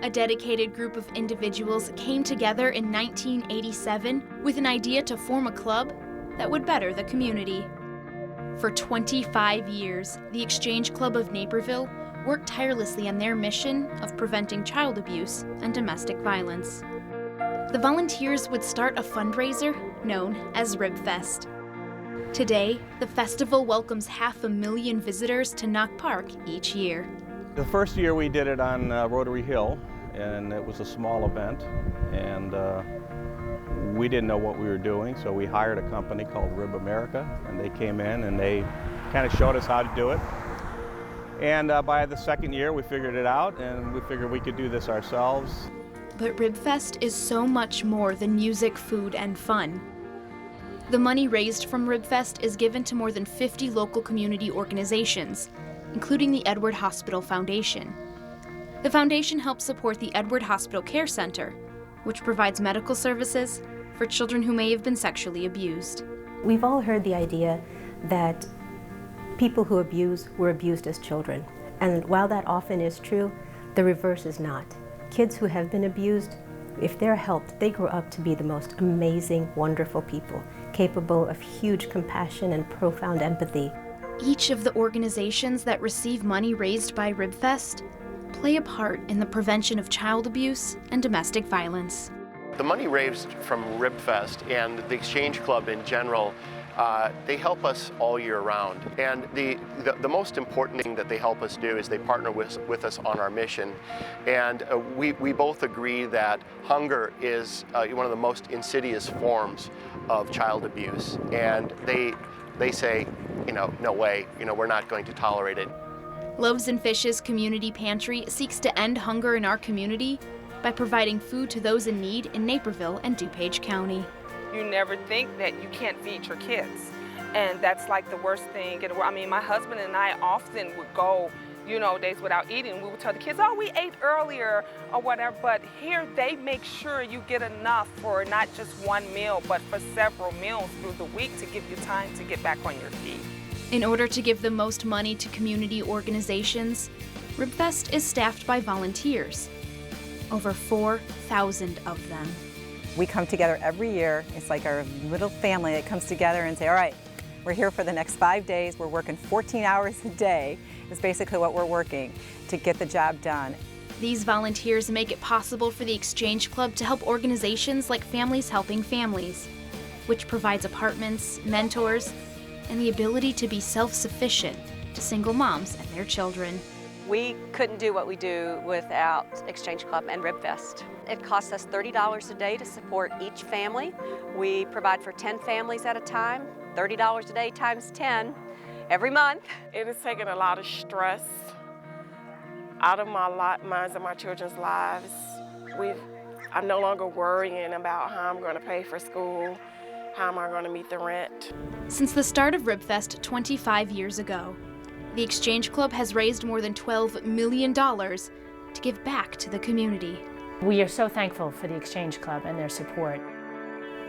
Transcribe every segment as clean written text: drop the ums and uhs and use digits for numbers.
A dedicated group of individuals came together in 1987 with an idea to form a club that would better the community. For 25 years, the Exchange Club of Naperville worked tirelessly on their mission of preventing child abuse and domestic violence. The volunteers would start a fundraiser known as Ribfest. Today, the festival welcomes 500,000 visitors to Knock Park each year. The first year we did it on Rotary Hill, and it was a small event, and we didn't know what we were doing, so we hired a company called Rib America, and they came in and they kind of showed us how to do it. And by the second year we figured it out, and we figured we could do this ourselves. But Ribfest is so much more than music, food, and fun. The money raised from Ribfest is given to more than 50 local community organizations, including the Edward Hospital Foundation. The foundation helps support the Edward Hospital Care Center, which provides medical services for children who may have been sexually abused. We've all heard the idea that people who abuse were abused as children. And while that often is true, the reverse is not. Kids who have been abused, if they're helped, they grow up to be the most amazing, wonderful people, capable of huge compassion and profound empathy. Each of the organizations that receive money raised by Ribfest play a part in the prevention of child abuse and domestic violence. The money raised from Ribfest and the Exchange Club in general, they help us all year round. And the most important thing that they help us do is they partner with us on our mission. And we both agree that hunger is one of the most insidious forms of child abuse. And they say, no way, we're not going to tolerate it. Loaves and Fishes Community Pantry seeks to end hunger in our community by providing food to those in need in Naperville and DuPage County. You never think that you can't feed your kids, and that's like the worst thing. I mean, my husband and I often would go, days without eating. We would tell the kids, oh, we ate earlier or whatever, but here they make sure you get enough for not just one meal, but for several meals through the week to give you time to get back on your feet. In order to give the most money to community organizations, Ribfest is staffed by volunteers, over 4,000 of them. We come together every year. It's like our little family that comes together and say, all right, we're here for the next 5 days. We're working 14 hours a day. It's basically what we're working to get the job done. These volunteers make it possible for the Exchange Club to help organizations like Families Helping Families, which provides apartments, mentors, and the ability to be self-sufficient to single moms and their children. We couldn't do what we do without Exchange Club and Ribfest. It costs us $30 a day to support each family. We provide for 10 families at a time, $30 a day times 10 every month. It has taken a lot of stress out of minds and my children's lives. I'm no longer worrying about how I'm going to pay for school, how am I going to meet the rent. Since the start of Ribfest 25 years ago, the Exchange Club has raised more than $12 million to give back to the community. We are so thankful for the Exchange Club and their support.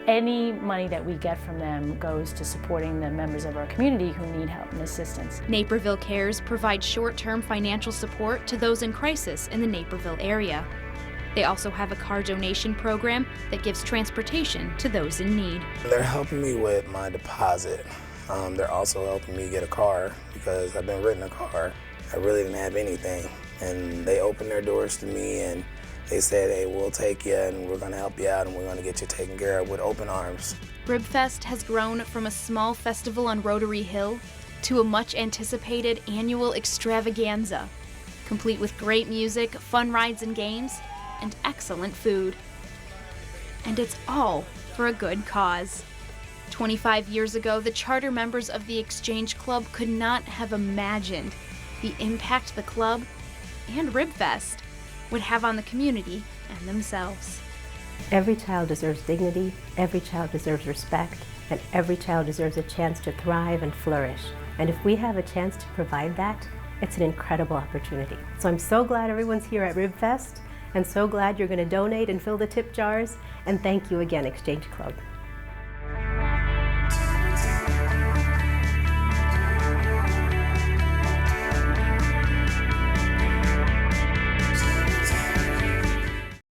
Any money that we get from them goes to supporting the members of our community who need help and assistance. Naperville Cares provides short-term financial support to those in crisis in the Naperville area. They also have a car donation program that gives transportation to those in need. They're helping me with my deposit. They're also helping me get a car because I've been renting a car. I really didn't have anything. And they opened their doors to me and they said, hey, we'll take you and we're going to help you out and we're going to get you taken care of with open arms. Ribfest has grown from a small festival on Rotary Hill to a much anticipated annual extravaganza, complete with great music, fun rides and games, and excellent food. And it's all for a good cause. 25 years ago, the charter members of the Exchange Club could not have imagined the impact the club and Ribfest would have on the community and themselves. Every child deserves dignity, every child deserves respect, and every child deserves a chance to thrive and flourish. And if we have a chance to provide that, it's an incredible opportunity. So I'm so glad everyone's here at Ribfest, and so glad you're going to donate and fill the tip jars, and thank you again, Exchange Club.